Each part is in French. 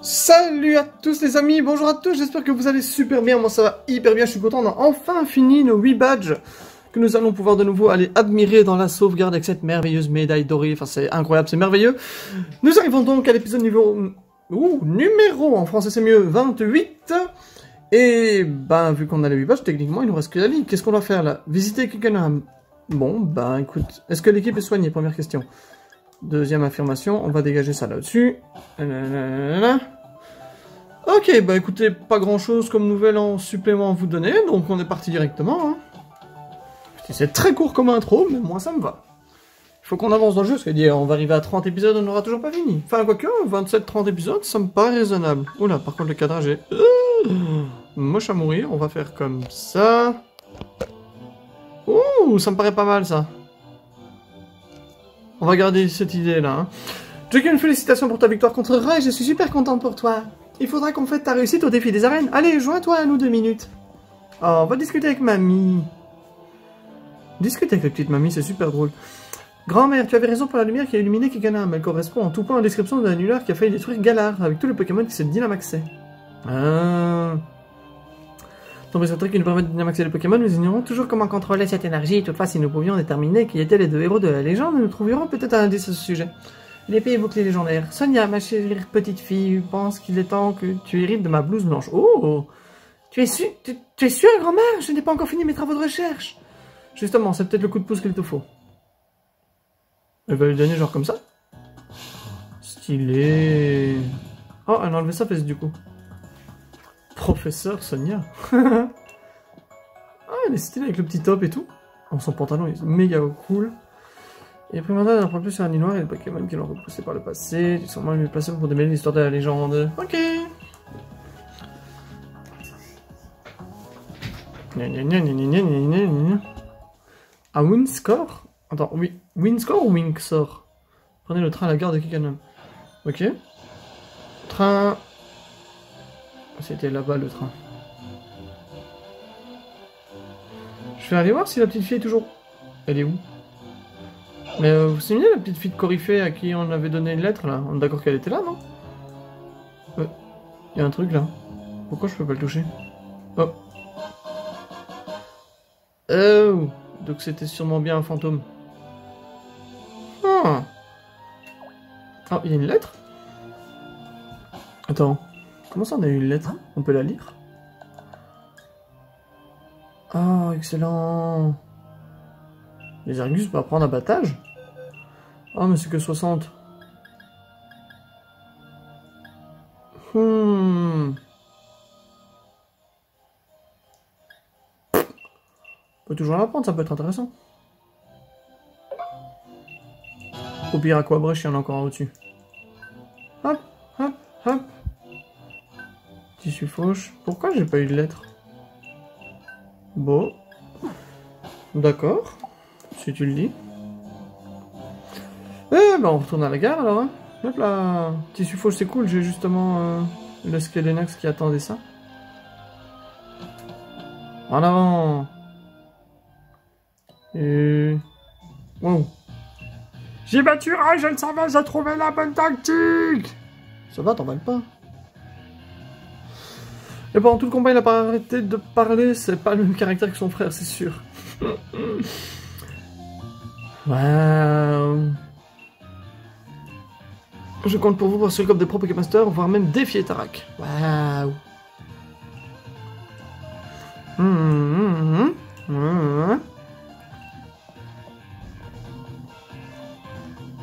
Salut à tous les amis, bonjour à tous, j'espère que vous allez super bien, moi ça va hyper bien, je suis content, on a enfin fini nos 8 badges que nous allons pouvoir de nouveau aller admirer dans la sauvegarde avec cette merveilleuse médaille dorée, enfin c'est incroyable, c'est merveilleux. Nous arrivons donc à l'épisode numéro, en français c'est mieux, 28, et ben vu qu'on a les 8 badges, techniquement il nous reste que la ligue, qu'est-ce qu'on doit faire là? Visiter quelqu'un. Bon, ben écoute, est-ce que l'équipe est soignée, première question. Deuxième affirmation, on va dégager ça là-dessus. Ok, bah écoutez, pas grand-chose comme nouvelle en supplément à vous donner, donc on est parti directement. Hein. C'est très court comme intro, mais moi ça me va. Il faut qu'on avance dans le jeu, parce que on va arriver à 30 épisodes, on n'aura toujours pas fini. Enfin, quoique, 27-30 épisodes, ça me paraît raisonnable. Oula, par contre le cadrage est... moche à mourir, on va faire comme ça. Ouh, ça me paraît pas mal ça. On va garder cette idée-là. Hein. Jokin, félicitations pour ta victoire contre Rai, je suis super contente pour toi. Il faudra qu'on fête ta réussite au défi des arènes. Allez, joins-toi à nous 2 minutes. Oh, on va discuter avec mamie. Discuter avec la petite mamie, c'est super drôle. Grand-mère, tu avais raison pour la lumière qui a illuminé Kiganam. Elle correspond en tout point à la description d'un annulaire qui a failli détruire Galar, avec tous les Pokémon qui se dynamaxaient. Ah... Tombé sur le truc qui nous permet de dynamaxer les Pokémon, nous ignorons toujours comment contrôler cette énergie. Toutefois, si nous pouvions déterminer qui étaient les 2 héros de la légende, nous trouverions peut-être un indice à ce sujet. L'épée évoque les légendaires. Sonia, ma chère petite fille, pense qu'il est temps que tu hérites de ma blouse blanche. Oh! Tu es sûre, grand-mère? Je n'ai pas encore fini mes travaux de recherche. Justement, c'est peut-être le coup de pouce qu'il te faut. Elle va lui donner genre comme ça? Stylé. Oh, elle a enlevé sa fesse du coup. Professeur Sonia. Ah, elle est stylée avec le petit top et tout. Oh, son pantalon est méga cool. Et après maintenant, on apprend plus sur un noir et les Pokémon qui l'ont repoussé par le passé. Tu sens mal mieux placé pour démêler l'histoire de la légende. Ok. À Windscore? Attends, oui. Windscore ou Windsor? Prenez le train à la gare de Kikanam. Ok. Train... C'était là-bas le train. Je vais aller voir si la petite fille est toujours... Elle est où? Mais vous vous souvenez la petite fille de Coryphée à qui on avait donné une lettre là? On est d'accord qu'elle était là, non? Il y a un truc là. Pourquoi je peux pas le toucher? Oh. Oh. Donc c'était sûrement bien un fantôme. Ah. Oh, il y a une lettre? Attends. Comment ça on a eu une lettre? On peut la lire? Ah, excellent. Les Argus peuvent prendre abattage? Ah, mais c'est que 60. On peut toujours la prendre, ça peut être intéressant. Au pire, Aquabrush, il y en a encore un au-dessus. Hop, hop, hop. Tissu fauche. Pourquoi j'ai pas eu de lettre? Bon. D'accord. Si tu le dis. Eh ben on retourne à la gare alors. Hein. Hop là. Tissu fauche c'est cool. J'ai justement le Skedenax qui attendait ça. En avant. Et... Wow. J'ai battu Rai, je le savais, j'ai trouvé la bonne tactique. Ça va, t'emballes pas. Et pendant tout le combat, il a pas arrêté de parler. C'est pas le même caractère que son frère, c'est sûr. Waouh. Je compte pour vous pour assurer comme des pro Pokémaster, voire même défier Tarak. Waouh.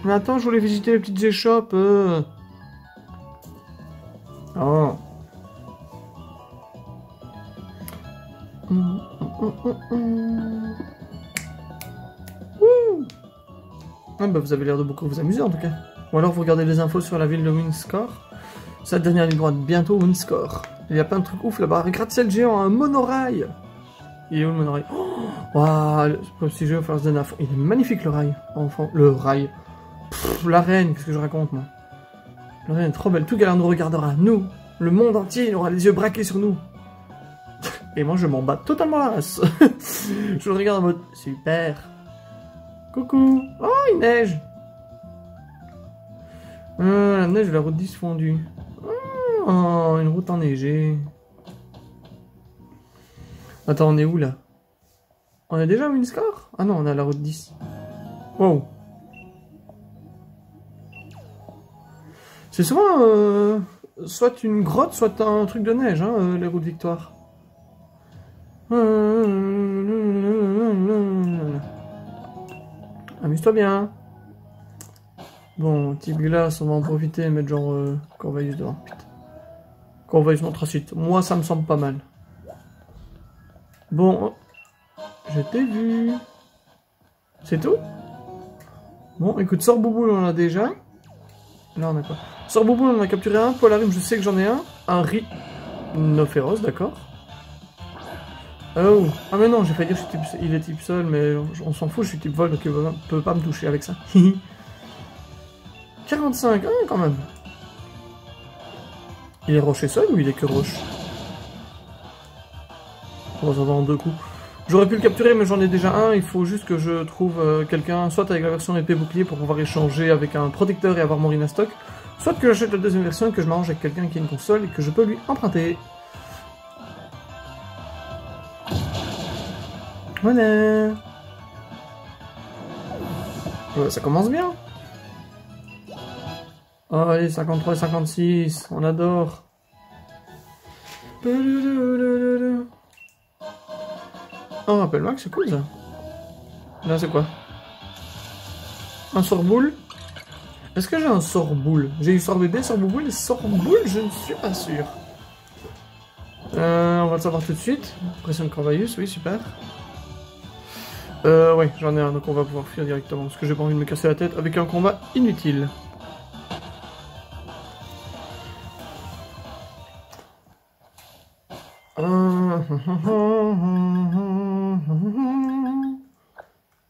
Mais attends, je voulais visiter les petites échoppes. Oh. Ah bah vous avez l'air de beaucoup vous amuser en tout cas. Ou alors vous regardez les infos sur la ville de Windscore. C'est la dernière ligne droite, bientôt Windscore. Il y a plein de trucs ouf là-bas. Un gratte-ciel géant, un monorail. Il est où le monorail? Oh, waouh, si je veux faire se donner à fond. Il est magnifique le rail. Enfin, le rail. La reine, qu'est-ce que je raconte moi? La reine est trop belle. Tout Galar nous regardera. Nous, le monde entier, il aura les yeux braqués sur nous. Et moi je m'en bats totalement la race. Je le regarde en mode super. Coucou. Oh, il neige. La neige, la route 10 fondue. Oh, une route enneigée. Attends, on est où là? On a déjà un score? Ah non, on est à la route 10. Wow. C'est souvent soit une grotte, soit un truc de neige, hein, les routes victoire. Amuse-toi bien. Bon, Tibulas, on va en profiter et mettre genre Corvallis devant. Putain. Corvallis Montracite. Moi, ça me semble pas mal. Bon, je t'ai vu. C'est tout? Bon, écoute, Sorbouboule, on en a déjà. Là, on a quoi? Sorbouboule, on en a capturé un. Polarim, je sais que j'en ai un. Un Rhinophéros, d'accord. Oh, ah mais non, j'ai failli dire il est type sol, mais on s'en fout, je suis type vol, donc il peut pas me toucher avec ça. 45, hein, quand même. Il est rocher seul ou il est que roche? On va s'en voir en 2 coups. J'aurais pu le capturer, mais j'en ai déjà un. Il faut juste que je trouve quelqu'un, soit avec la version épée bouclier pour pouvoir échanger avec un protecteur et avoir mon Rhina stock, soit que j'achète la deuxième version et que je m'arrange avec quelqu'un qui a une console et que je peux lui emprunter. Voilà. Ouais, ça commence bien. Oh, allez, 53 et 56, on adore. Oh, rappelle-moi que c'est cool ça. Là, c'est quoi? Un sort-boule? Est-ce que j'ai un sort-boule? J'ai eu sort-bébé, sort-boule et sort-boule, je ne suis pas sûr. On va le savoir tout de suite. Pression de Corvallis, oui, super. Ouais, j'en ai un, donc on va pouvoir fuir directement, parce que j'ai pas envie de me casser la tête avec un combat inutile.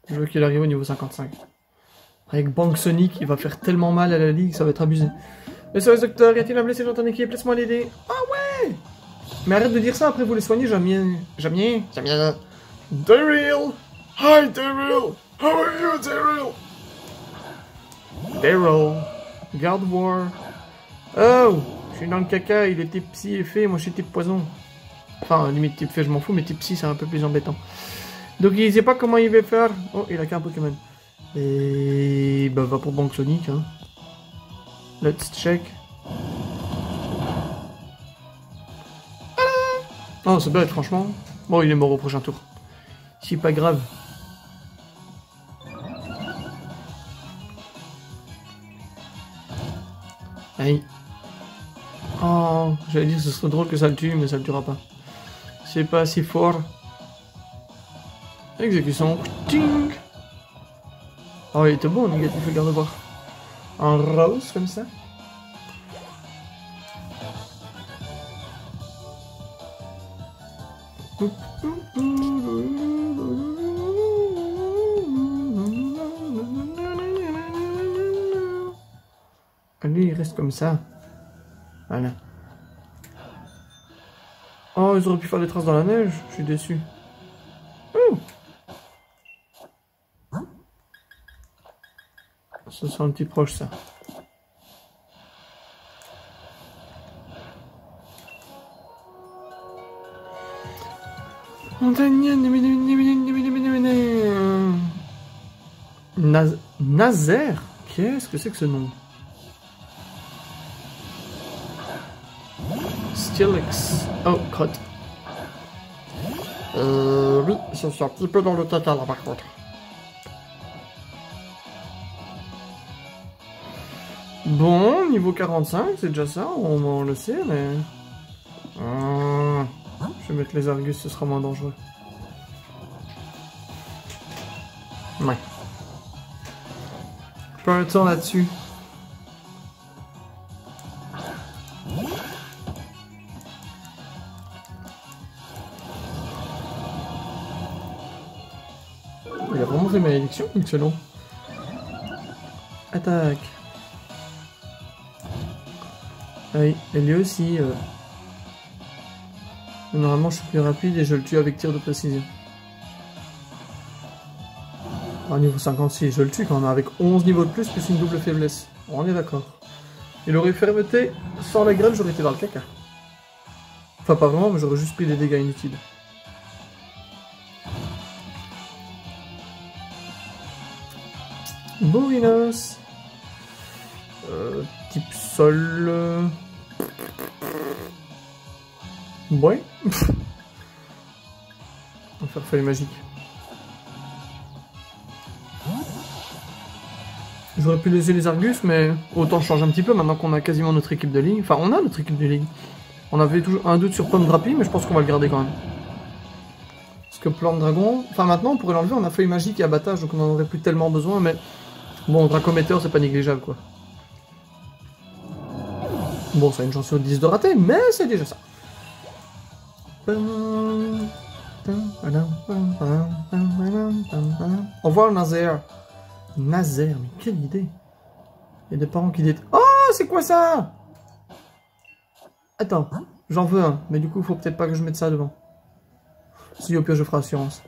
Je veux qu'il arrive au niveau 55. Avec Bank Sonic, il va faire tellement mal à la ligue, ça va être abusé. Le service docteur, y a-t-il un blessé dans ton équipe? Laisse-moi l'aider. Ah ouais! Mais arrête de dire ça, après vous les soignez, Damien. Daryl! Hi Daryl! How are you, Daryl? Daryl. Guard War. Oh! Je suis dans le caca, il est type psy et fée, moi je suis type poison. Enfin, limite type fée, je m'en fous, mais type psy c'est un peu plus embêtant. Donc il sait pas comment il va faire. Oh, il a qu'un Pokémon. Et bah va pour Bank Sonic, hein. Let's check. Oh, c'est bête, franchement. Bon, il est mort au prochain tour. C'est pas grave. Aïe. Oh, j'allais dire ce serait drôle que ça le tue, mais ça le tuera pas. C'est pas si fort. Exécution. Ting. Oh, il était beau, négatif, regarde voir. Un rose comme ça. Lui, il reste comme ça. Voilà. Oh, ils auraient pu faire des traces dans la neige. Je suis déçu. Ça sent un petit proche, ça. Nazaire? Qu'est-ce que c'est que ce nom? Steelix. Oh, crotte. Oui, je suis un petit peu dans le caca là par contre. Bon, niveau 45, c'est déjà ça, on le sait, mais... Je vais mettre les Argus, ce sera moins dangereux. Ouais. Je perds le temps là-dessus. Il a vraiment fait malédiction, excellent. Attaque. Ah oui, et lui aussi. Normalement, je suis plus rapide et je le tue avec tir de précision. Au niveau 56, je le tue quand même avec 11 niveaux de plus une double faiblesse. On est d'accord. Il aurait fermeté sans la graine, j'aurais été dans le caca. Enfin, pas vraiment, mais j'aurais juste pris des dégâts inutiles. Bourrinos. Type sol. Ouais. On va faire feuille magique. J'aurais pu laisser les Argus, mais autant changer un petit peu maintenant qu'on a quasiment notre équipe de ligue. Enfin, on a notre équipe de ligue. On avait toujours un doute sur Pomme Drapi, mais je pense qu'on va le garder quand même. Parce que Plante Dragon... Enfin, maintenant, on pourrait l'enlever. On a feuille magique et abattage, donc on n'en aurait plus tellement besoin, mais... Bon, Dracométéor, c'est pas négligeable, quoi. Bon, ça a une chance sur 10 de rater, mais c'est déjà ça. Au revoir, Nazaire. Nazaire, mais quelle idée. Il y a des parents qui disent... Oh, c'est quoi ça? Attends, j'en veux un, mais du coup, il faut peut-être pas que je mette ça devant. Si, au pire, je ferai assurance.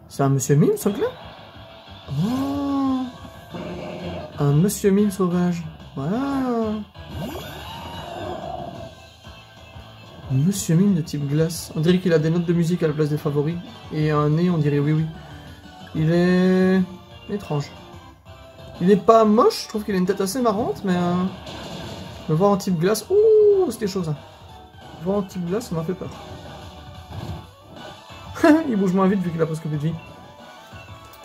C'est un monsieur mime, ce là? Oh, un monsieur mime sauvage. Voilà. Monsieur mime de type glace. On dirait qu'il a des notes de musique à la place des favoris. Et un nez, on dirait oui, oui. Il est... étrange. Il est pas moche, je trouve qu'il a une tête assez marrante, mais... Le voir en type glace... Ouh, c'était chaud, ça. Le voir en type glace, ça m'a fait peur. Il bouge moins vite, vu qu'il a presque plus de vie.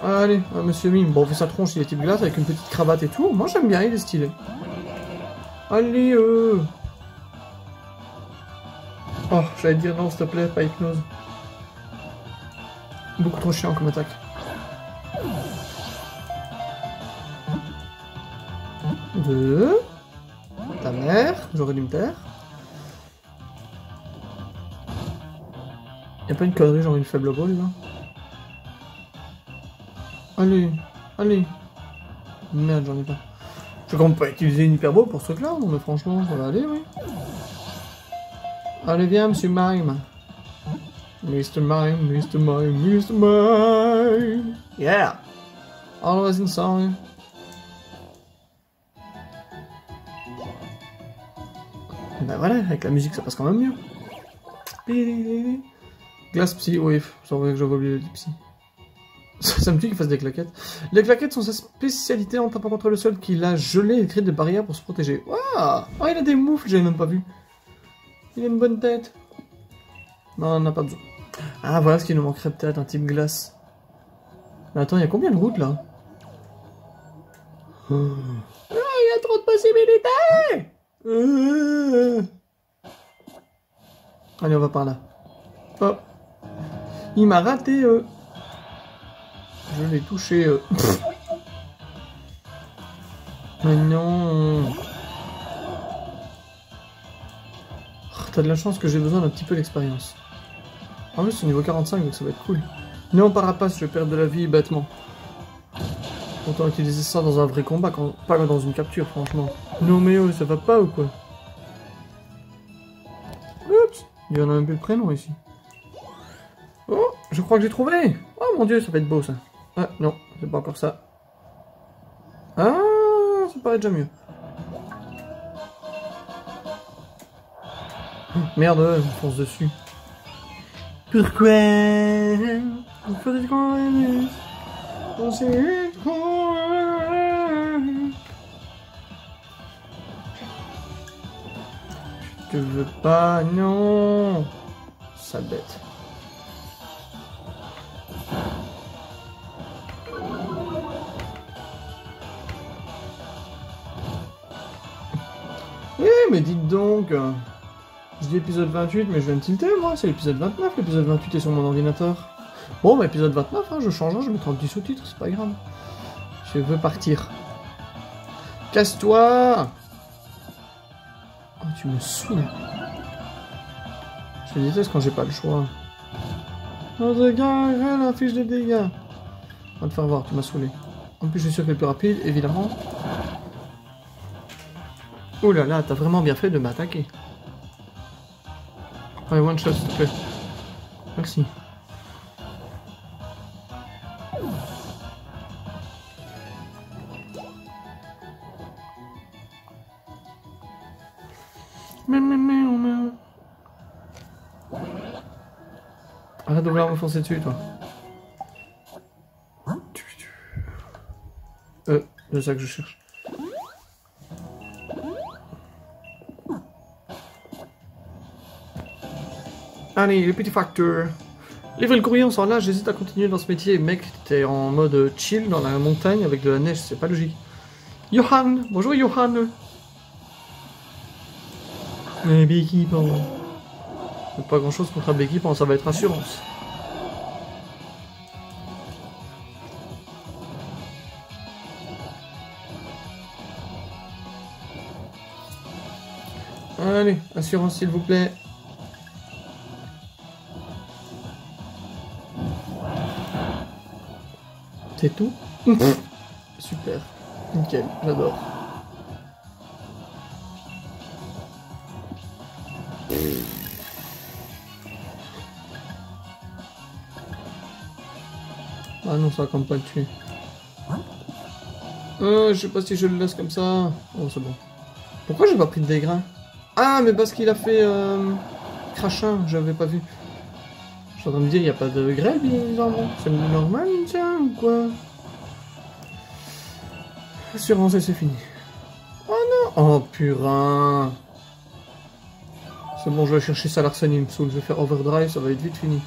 Allez, monsieur mime. Bon, on fait sa tronche, il est type glace, avec une petite cravate et tout. Moi, j'aime bien, il est stylé. Allez, Oh, j'allais dire non, s'il te plaît, pas hypnose. Beaucoup trop chiant comme attaque. Deux. Ta mère, j'aurais dû me taire. Y'a pas une connerie, genre une faible balle, là? Allez, allez. Merde, j'en ai pas. Je compte pas utiliser une hyperbole pour ce truc-là, non mais franchement, ça va aller, oui. Allez, viens, monsieur Mime. Mr. Mime, Mr. Mime, Mr. Mime. Yeah. Always in song. Ben voilà, avec la musique, ça passe quand même mieux. Glace psy, oui, c'est vrai que j'avais oublié le psy. Ça me dit qu'il fasse des claquettes. Les claquettes sont sa spécialité en tapant contre le sol qu'il a gelé et créé des barrières pour se protéger. Waouh! Oh, il a des moufles, j'avais même pas vu. Il a une bonne tête. Non, on n'a pas besoin. Ah, voilà ce qui nous manquerait peut-être, un type glace. Mais attends, il y a combien de routes là? Ah, il y a trop de possibilités! Allez, on va par là. Oh. Il m'a raté. Je l'ai touché. Mais non. Oh, t'as de la chance que j'ai besoin d'un petit peu d'expérience. En plus, c'est niveau 45, donc ça va être cool. Non, par rapport, je vais perdre de la vie bêtement. Autant utiliser ça dans un vrai combat, pas dans une capture, franchement. Non mais oh, ça va pas ou quoi? Oups, il y en a un peu de prénom ici. Oh, je crois que j'ai trouvé. Oh mon dieu, ça va être beau ça. Ah non, c'est pas encore ça. Ah, ça paraît déjà mieux. Oh, merde, je me fonce dessus. Pourquoi? Je veux pas, non. Sale bête. Eh, mais dites donc. Je dis épisode 28, mais je viens de tilter, moi. C'est l'épisode 29. L'épisode 28 est sur mon ordinateur. Bon, bah, épisode 29, hein, je change, je mettrai un petit sous-titre, c'est pas grave. Je veux partir. Casse-toi! Oh, tu me saoules. Je déteste quand j'ai pas le choix. Oh, regarde, la fiche de dégâts. On va te faire voir, tu m'as saoulé. En plus, je suis sûr qu'elle est plus rapide, évidemment. Oh là là, t'as vraiment bien fait de m'attaquer. Allez, one shot, s'il te plaît. Merci. Arrête de vouloir me foncer dessus, toi. C'est ça que je cherche. Allez, le petit facteur. Livrer le courrier, on s'en là, j'hésite à continuer dans ce métier. Mec, t'es en mode chill dans la montagne avec de la neige, c'est pas logique. Johan, bonjour Johan. Becky, pardon. Pas grand chose contre un Becky, ça va être assurance. Allez, assurance s'il vous plaît. C'est tout? Super. Nickel, j'adore. Ah non, ça va quand même pas le tuer. Je sais pas si je le laisse comme ça. Oh, c'est bon. Pourquoi j'ai pas pris de dégâts? Ah, mais parce qu'il a fait crachin, j'avais pas vu. Je suis en train de me dire, il n'y a pas de grêle, bizarrement. C'est normal, tiens, ou quoi? Assurance et c'est fini. Oh non! Oh putain! C'est bon, je vais chercher ça l'arsenal, il me saoule. Je vais faire overdrive, ça va être vite fini.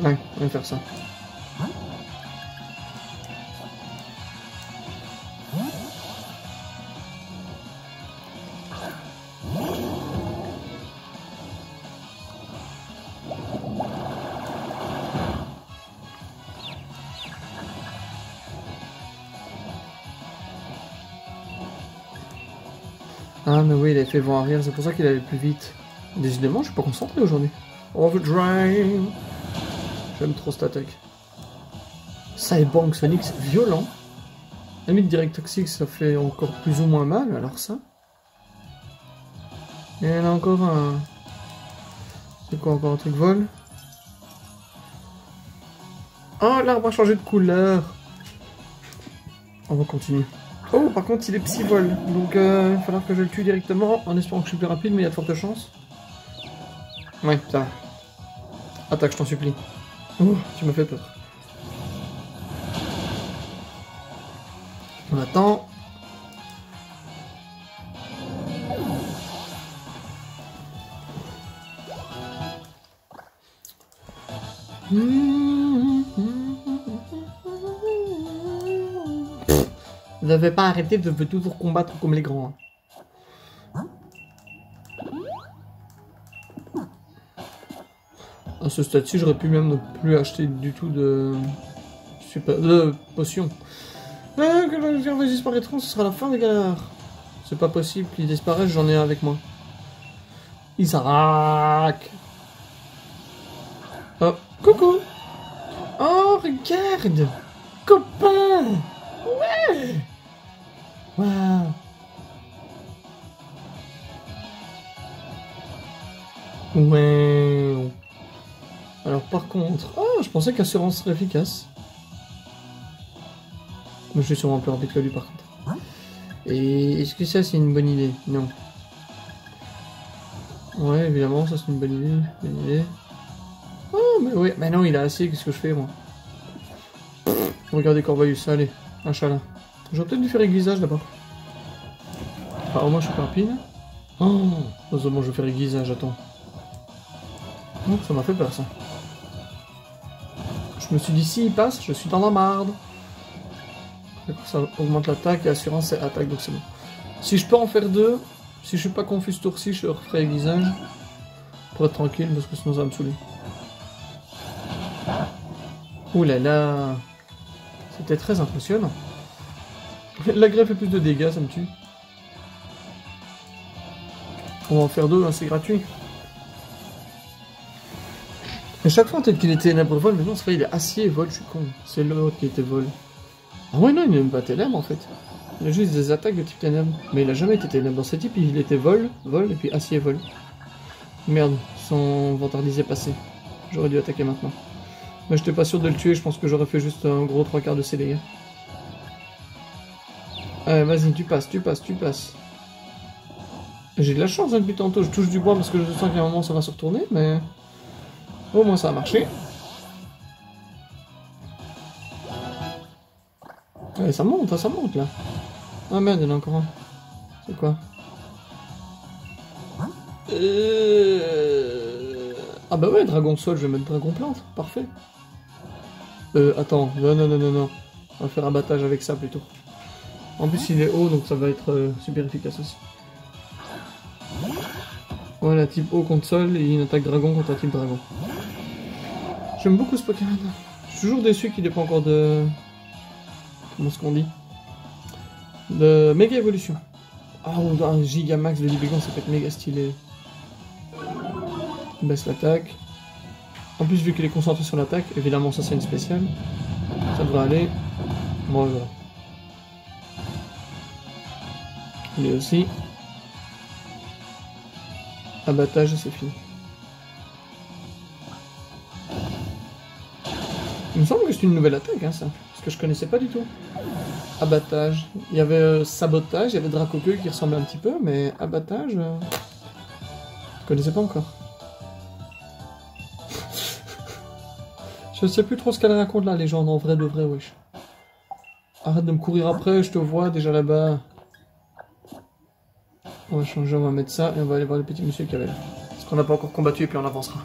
Ouais, on va faire ça. Ah mais oui, il avait fait vent arrière, c'est pour ça qu'il allait plus vite. Décidément, je suis pas concentré aujourd'hui. Overdrive. J'aime trop cette attaque. Cyborg Sonic, c'est violent. La limite direct toxique, ça fait encore plus ou moins mal, alors ça. Et elle a encore un... C'est quoi encore un truc vol? Oh, l'arbre a changé de couleur. On va continuer. Oh, par contre, il est psy-vol. Donc, il va falloir que je le tue directement en espérant que je suis plus rapide, mais il y a de fortes chances. Ouais, ça. Attaque, je t'en supplie. Oh, tu m'as fait peur. On attend. Vous n'avez pas arrêté de toujours combattre comme les grands. À ce stade-ci, j'aurais pu même ne plus acheter du tout de potions. Que le virus disparaîtront, ce sera la fin des galères. C'est pas possible qu'ils disparaissent, j'en ai un avec moi. Isaac. Oh, coucou. Oh, regarde. Copain. Ouais. Waouh. Ouais. Alors par contre... Oh, je pensais qu'assurance serait efficace. Mais je suis sûrement plus rapide que lui par contre. Et est-ce que ça c'est une bonne idée? Non. Ouais, évidemment, ça c'est une bonne idée. Oh, mais ouais, mais non, il a assez, qu'est-ce que je fais moi? Regardez Corvalus, allez, un chat là. J'aurais peut-être dû faire aiguisage d'abord. Enfin, au moins je suis pas rapide. Oh, heureusement je vais faire aiguisage, attends. Oh, ça m'a fait peur ça. Je me suis dit, si il passe, je suis dans la marde. Ça augmente l'attaque et assurance et attaque, donc c'est bon. Si je peux en faire deux, si je suis pas confus ce tour-ci, je referai aiguisage. Pour être tranquille, parce que sinon ça va me saouler. Ouh là là. C'était très impressionnant. La greffe fait plus de dégâts, ça me tue. On va en faire deux, hein, c'est gratuit. Et chaque fois, peut-être qu'il était ténèbres vol, mais non, c'est vrai, il est acier et vol, je suis con. C'est l'autre qui était vol. Ah ouais, non, il n'est même pas ténèbres en fait. Il a juste des attaques de type ténèbres. Mais il a jamais été ténèbres. Dans ce type, il était vol, et puis acier, vol. Merde, son vantardise est passé. J'aurais dû attaquer maintenant. Mais j'étais pas sûr de le tuer, je pense que j'aurais fait juste un gros 3/4 de ses dégâts. Vas-y, tu passes. J'ai de la chance hein, depuis tantôt, je touche du bois parce que je sens qu'à un moment ça va se retourner, mais... Au moins ça a marché. Ouais, ça monte là. Ah merde, il y en a encore un. C'est quoi? Ah bah ouais, dragon sol, je vais mettre dragon plante, parfait. Attends, non. On va faire abattage avec ça plutôt. En plus il est haut, donc ça va être super efficace aussi. Voilà, type haut contre sol et une attaque dragon contre un type dragon. J'aime beaucoup ce Pokémon. Je suis toujours déçu qu'il n'ait pas encore de... Comment est-ce qu'on dit? De méga évolution. Ah, oh, un Gigamax de Libégon, ça peut être méga stylé. On baisse l'attaque. En plus, vu qu'il est concentré sur l'attaque, évidemment, ça c'est une spéciale. Ça devrait aller. Bon, voilà. Il est aussi. Abattage et c'est fini. Il me semble que c'est une nouvelle attaque, hein, ça. Parce que je connaissais pas du tout. Abattage. Il y avait sabotage, il y avait Dracoqueux qui ressemblait un petit peu, mais abattage, je connaissais pas encore. Je sais plus trop ce qu'elle raconte la légende en vrai de vrai, wesh. Arrête de me courir après, je te vois déjà là-bas. On va changer, on va mettre ça et on va aller voir le petit monsieur qui avait là. Parce qu'on n'a pas encore combattu et puis on avancera.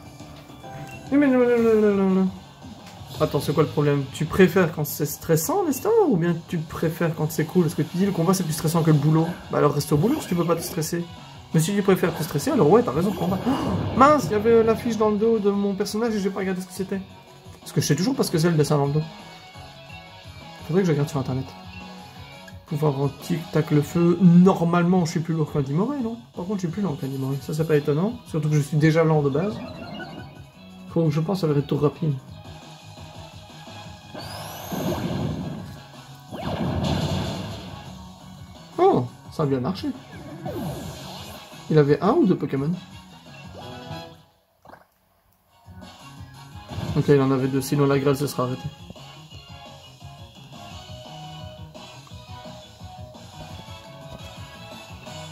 Attends, c'est quoi le problème? Tu préfères quand c'est stressant l'instant ou bien tu préfères quand c'est cool? Parce que tu dis le combat c'est plus stressant que le boulot. Bah alors reste au boulot si tu peux pas te stresser. Mais si tu préfères te stresser, alors ouais, t'as raison, combat. Oh, mince, il y avait l'affiche dans le dos de mon personnage et j'ai pas regardé ce que c'était. Parce que je sais toujours pas ce que c'est le dessin dans le dos. Faudrait que je regarde sur internet. Pouvoir antique, tac le feu. Normalement, je suis plus lourd qu'un Dimoré, non? Par contre, je suis plus lent qu'un Dimoré. Ça, c'est pas étonnant. Surtout que je suis déjà lent de base. Faut que je pense à le retour rapide. Oh, ça a bien marché. Il avait un ou deux Pokémon? Ok, il en avait deux. Sinon, la grêle se sera arrêtée.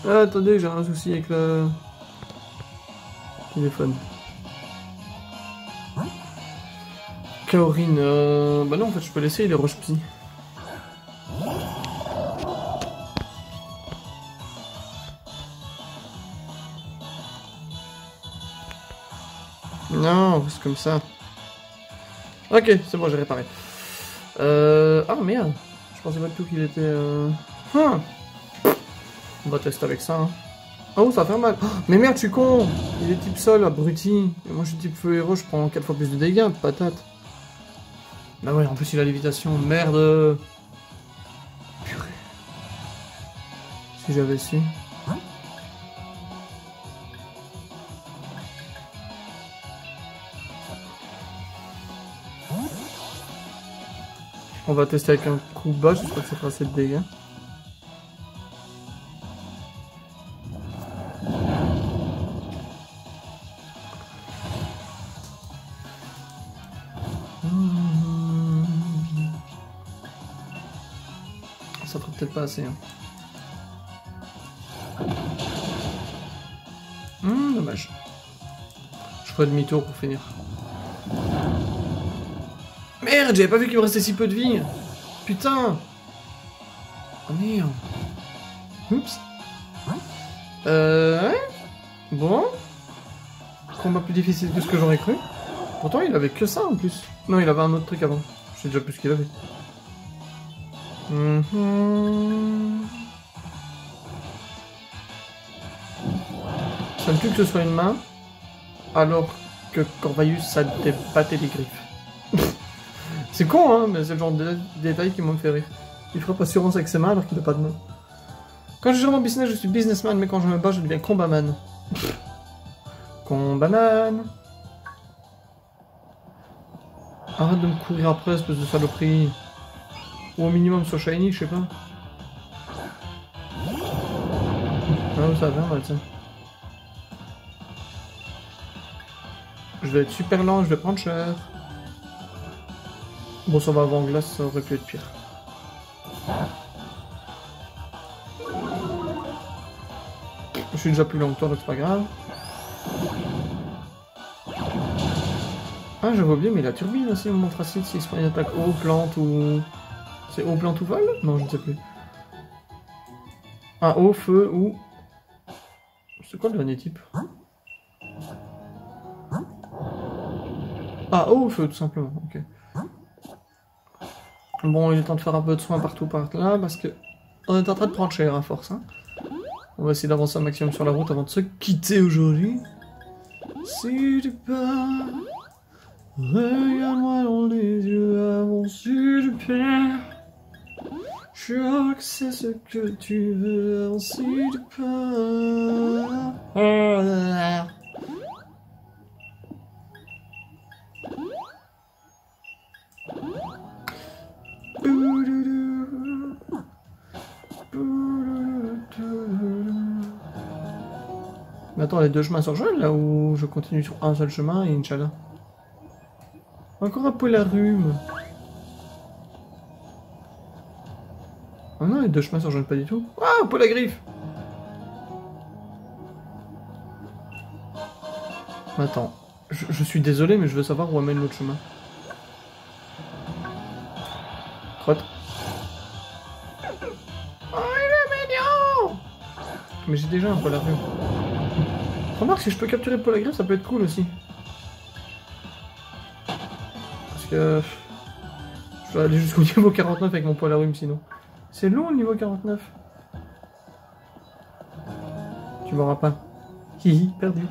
Ah, attendez, j'ai un souci avec le téléphone. Kaorin, bah non, en fait, je peux laisser, il est roche-psy. Non, c'est comme ça. Ok, c'est bon, j'ai réparé. Ah merde, je pensais pas du tout qu'il était... On va tester avec ça. Hein. Oh, ça va faire mal. Oh, mais merde, je suis con. Il est type sol, abruti. Et moi, je suis type feu héros, je prends 4 fois plus de dégâts, de patate. Bah ouais, en plus, il a lévitation. Merde. Purée. Si j'avais su. On va tester avec un coup bas, j'espère que ça fera assez de dégâts. Ça fera peut-être pas assez. Hein. Dommage. Je ferai demi-tour pour finir. Merde, j'avais pas vu qu'il me restait si peu de vie. Putain. Oh merde. Oups. Bon. Combat plus difficile que ce que j'aurais cru. Pourtant, il avait que ça en plus. Non, il avait un autre truc avant. Je sais déjà plus ce qu'il avait. Ça me tue que ce soit une main. Alors que Corvaius, ça débattait les griffes. C'est con, hein, mais c'est le genre de détail qui m'ont fait rire. Il ferait pas assurance avec ses mains alors qu'il n'a pas de main. Quand je gère mon business, je suis businessman, mais quand je me bats, je deviens combatman. Combatman. Arrête de me courir après, espèce de saloperie. Ou au minimum sur Shiny, je sais pas. Ah, ça va mal, ça. Je vais être super lent, je vais prendre cher. Bon, ça va avant glace, ça aurait pu être pire. Je suis déjà plus long que toi, donc c'est pas grave. Ah, j'avais oublié, mais la turbine aussi, on montre si il se prend une attaque eau, plante ou... C'est eau, plante ou vol? Non, je ne sais plus. Ah, eau, feu ou... C'est quoi le dernier type? Ah, eau ou feu, tout simplement, ok. Bon, il est temps de faire un peu de soin partout par là, parce que... On est en train de prendre cher à force, hein. On va essayer d'avancer un maximum sur la route avant de se quitter aujourd'hui. Si tu pars... Regarde-moi dans les yeux avant si tu perds. Je crois que c'est ce que tu veux avant si tu pars. Mais attends, les deux chemins se rejoignent là où je continue sur un seul chemin et Inch'Allah. Encore un peu la rhume. Ah non, les deux chemins se rejoignent pas du tout. Ah, un peu la griffe. Attends, je suis désolé, mais je veux savoir où amène l'autre chemin. Crotte. Oh, il est mignon. Mais j'ai déjà un peu la rhume. Remarque, si je peux capturer le pot à la griffe, ça peut être cool aussi. Parce que... Je dois aller jusqu'au niveau 49 avec mon poil à rhume sinon. C'est long le niveau 49. Tu m'auras pas. Hihi, perdu.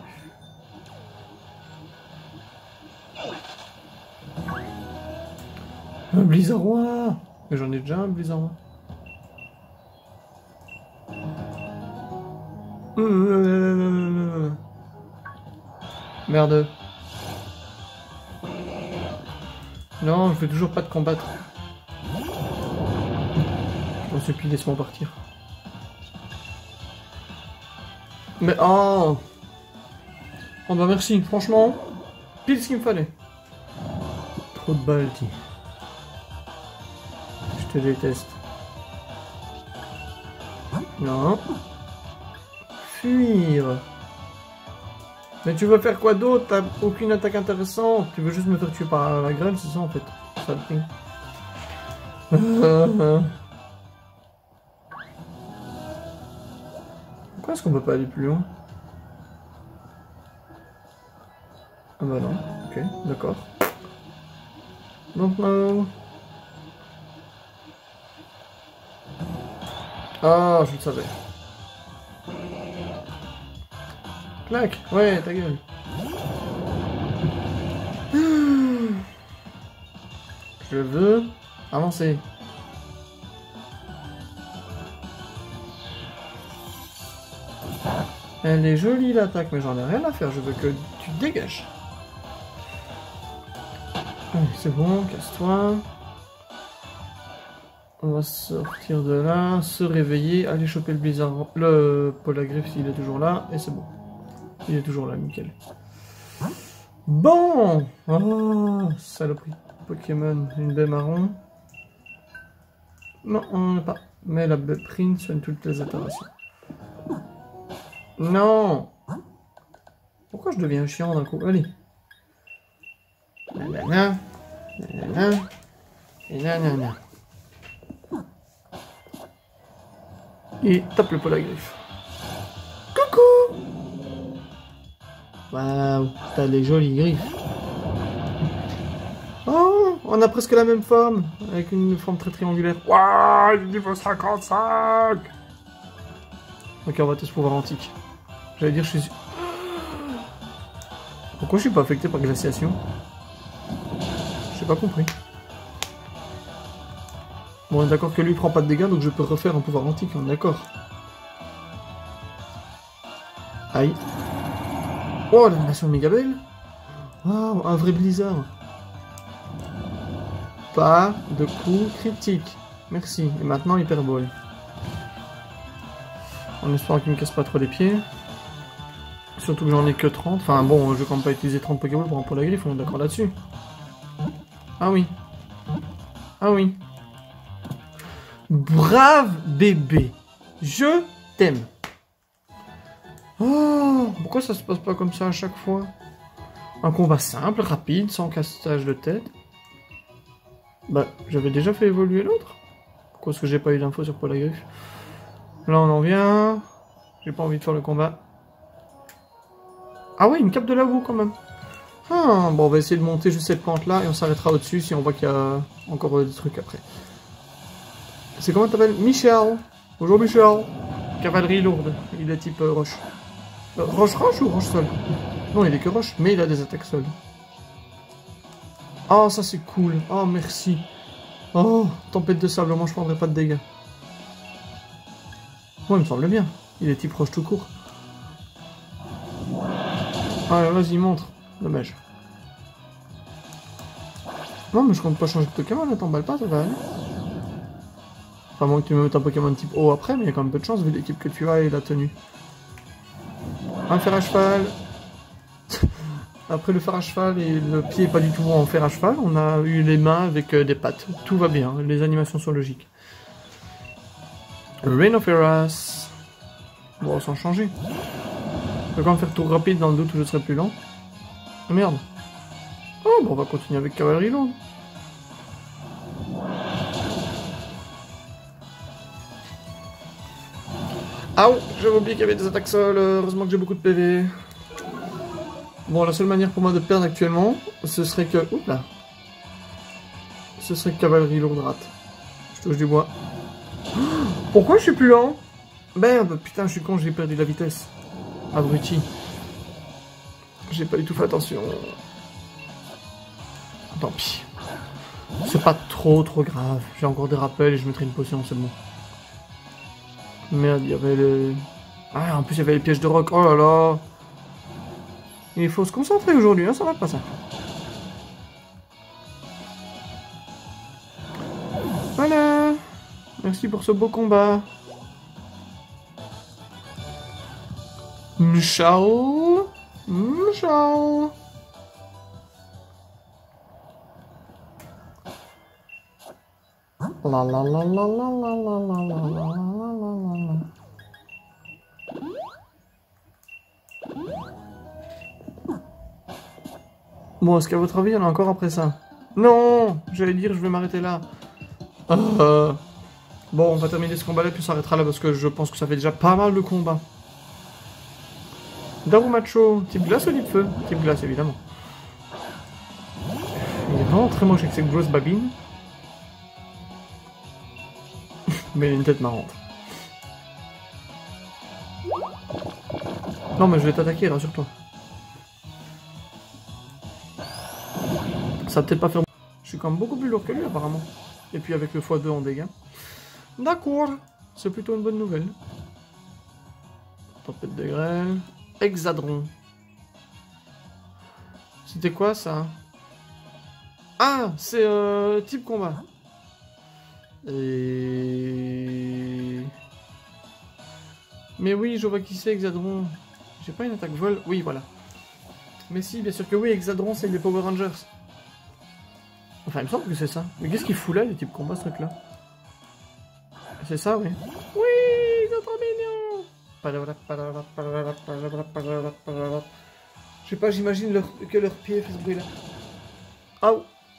Un blizzardois. Mais j'en ai déjà un blizzardois. Merde. Non, je fais toujours pas de combattre. Je m'en supplie, laisse-moi partir. Mais oh! Oh bah merci, franchement, pile ce qu'il me fallait. Trop de balles, dis. Je te déteste. Non. Fuir. Mais tu veux faire quoi d'autre? T'as aucune attaque intéressante. Tu veux juste me faire tuer par la grêle, c'est ça en fait. Ça le prix. Pourquoi est-ce qu'on peut pas aller plus loin? Ah bah non. Ok, d'accord. Donc Ah, je le savais. Clac. Ouais, ta gueule. Je veux avancer. Elle est jolie l'attaque, mais j'en ai rien à faire, je veux que tu te dégages. Allez, c'est bon, casse-toi. On va sortir de là, se réveiller, aller choper le blizzard, le Polagriff s'il est toujours là, et c'est bon. Il est toujours là, nickel. Bon. Oh, saloperie. Pokémon, une baie marron. Non, on n'en a pas. Mais la baie print soigne toutes les altérations. Non. Pourquoi je deviens chiant d'un coup? Allez. Nanana. Nanana. Et nanana. Et tape le Polagriff. Coucou. Waouh, t'as des jolies griffes. Oh, on a presque la même forme, avec une forme très triangulaire. Waouh, niveau 55. Ok, on va tester pouvoir antique. J'allais dire, je suis... Pourquoi je suis pas affecté par glaciation? J'ai pas compris. Bon, on est d'accord que lui prend pas de dégâts, donc je peux refaire un pouvoir antique, on est d'accord. Aïe. Oh, l'animation méga belle. Wow, un vrai blizzard. Pas de coup critique. Merci. Et maintenant, hyperbole. En espérant qu'il me casse pas trop les pieds. Surtout que j'en ai que 30. Enfin bon, je ne compte pas utiliser 30 Pokéballs pour un Polagriff, on est d'accord là-dessus. Ah oui. Ah oui. Brave bébé. Je t'aime. Oh, pourquoi ça se passe pas comme ça à chaque fois? Un combat simple, rapide, sans cassage de tête. Bah, j'avais déjà fait évoluer l'autre. Pourquoi est-ce que j'ai pas eu d'infos sur Paul Griffe? Là, on en vient. J'ai pas envie de faire le combat. Ah ouais, une cape de la boue quand même. Ah, bon, on va essayer de monter juste cette pente-là et on s'arrêtera au-dessus si on voit qu'il y a encore des trucs après. C'est comment t'appelles? Michel. Bonjour Michel. Cavalerie lourde. Il est type roche. Roche-roche ou roche-sol? Non, il est que roche, mais il a des attaques sol. Oh, ça c'est cool. Oh, merci. Oh, tempête de sable, moi je prendrai pas de dégâts. Ouais, il me semble bien. Il est type roche tout court. Ah, vas-y, montre. Dommage. Non, mais je compte pas changer de Pokémon, ne t'emballe pas, ça va aller. Enfin, moins que tu me mettes un Pokémon type eau après, mais il y a quand même peu de chance vu l'équipe que tu as et la tenue. Un fer à cheval. Après le fer à cheval et le pied pas du tout en fer à cheval, on a eu les mains avec des pattes. Tout va bien, les animations sont logiques. Rain of Eras. Bon, sans changer. Je vais quand même faire tour rapide dans le doute où je serai plus lent. Oh merde. Oh, bon, on va continuer avec Cavalerie Lourde. Ah oh, j'avais oublié qu'il y avait des attaques sol, heureusement que j'ai beaucoup de PV. Bon, la seule manière pour moi de perdre actuellement, ce serait que... Oups là. Ce serait que Cavalerie Lourde rate. Je touche du bois. Pourquoi je suis plus lent? Merde, putain, je suis con, j'ai perdu la vitesse. Abruti. J'ai pas du tout fait attention. Tant pis. C'est pas trop grave. J'ai encore des rappels et je mettrai une potion, c'est bon. Merde, il y avait le... Ah, en plus il y avait les pièges de roc. Oh là là. Il faut se concentrer aujourd'hui, hein, ça va pas ça. Voilà. Merci pour ce beau combat. Michel. Michel. La la la la la la la la la la. Bon, est-ce qu'à votre avis, il y en a encore après ça? Non, j'allais dire, je vais m'arrêter là. Bon, on va terminer ce combat-là, puis on s'arrêtera là, parce que je pense que ça fait déjà pas mal de combats. Darumacho, type glace ou type feu? Type glace, évidemment. Il est vraiment très moche avec ses grosses babines. Mais il a une tête marrante. Non, mais je vais t'attaquer, rassure-toi. Ça va peut-être pas faire... Je suis quand même beaucoup plus lourd que lui, apparemment. Et puis avec le x2 en dégâts. D'accord. C'est plutôt une bonne nouvelle. Tempête de grêle. Hexadron. C'était quoi, ça? Ah, c'est type combat. Et... Mais oui, je vois qui c'est, Hexadron. J'ai pas une attaque vol? Oui, voilà. Mais si, bien sûr que oui, Hexadron, c'est les Power Rangers. Enfin, il me semble que c'est ça. Mais qu'est-ce qu'il fout là, les types combat, ce truc-là? C'est ça, oui. Oui, c'est trop mignon. Je sais pas, j'imagine que leur pied fait ce bruit-là. Ah,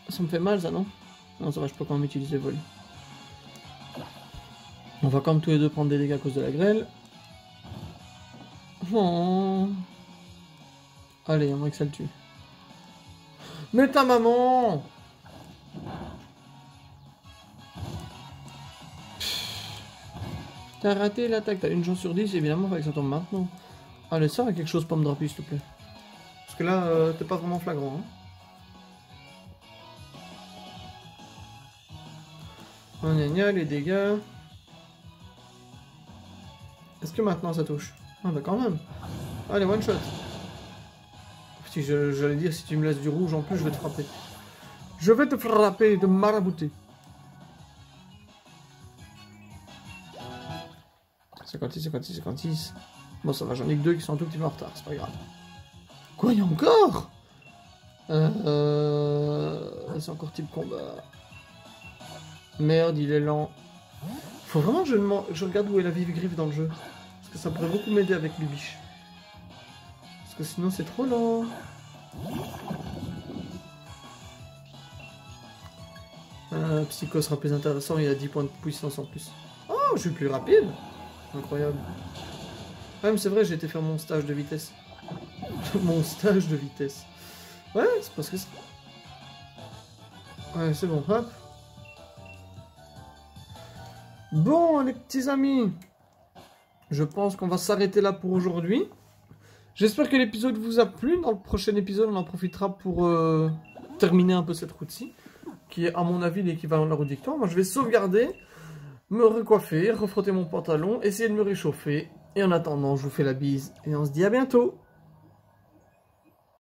ça me fait mal, ça, non? Non, ça va, je peux quand même utiliser vol. On va quand même tous les deux prendre des dégâts à cause de la grêle. Oh. Allez, à moins que ça le tue. Mais ta maman! T'as raté l'attaque, t'as une chance sur 10, évidemment, fallait que ça tombe maintenant. Allez, sors avec quelque chose pour me draper, s'il te plaît. Parce que là, t'es pas vraiment flagrant, hein. Oh, gna gna, les dégâts. Est-ce que maintenant ça touche? Ah bah quand même. Allez, one shot. Si j'allais dire, si tu me laisses du rouge en plus, je vais te frapper. Je vais te frapper de marabouté. 56, 56, 56. Bon, ça va, j'en ai que deux qui sont un tout petit peu en retard, c'est pas grave. Quoi, il y a encore? C'est encore type combat. Merde, il est lent. Faut vraiment que je regarde où est la vive griffe dans le jeu. Parce que ça pourrait beaucoup m'aider avec Lubiche. Parce que sinon c'est trop lent. Psycho sera plus intéressant, il a 10 points de puissance en plus. Oh, je suis plus rapide. Incroyable. Ah, mais c'est vrai, j'ai été faire mon stage de vitesse. Mon stage de vitesse. Ouais, c'est parce que ça. Ouais, c'est bon, hop. Bon, les petits amis. Je pense qu'on va s'arrêter là pour aujourd'hui. J'espère que l'épisode vous a plu. Dans le prochain épisode, on en profitera pour terminer un peu cette route-ci, qui est, à mon avis, l'équivalent de la route victoire. Moi, je vais sauvegarder, me recoiffer, refrotter mon pantalon, essayer de me réchauffer. Et en attendant, je vous fais la bise et on se dit à bientôt.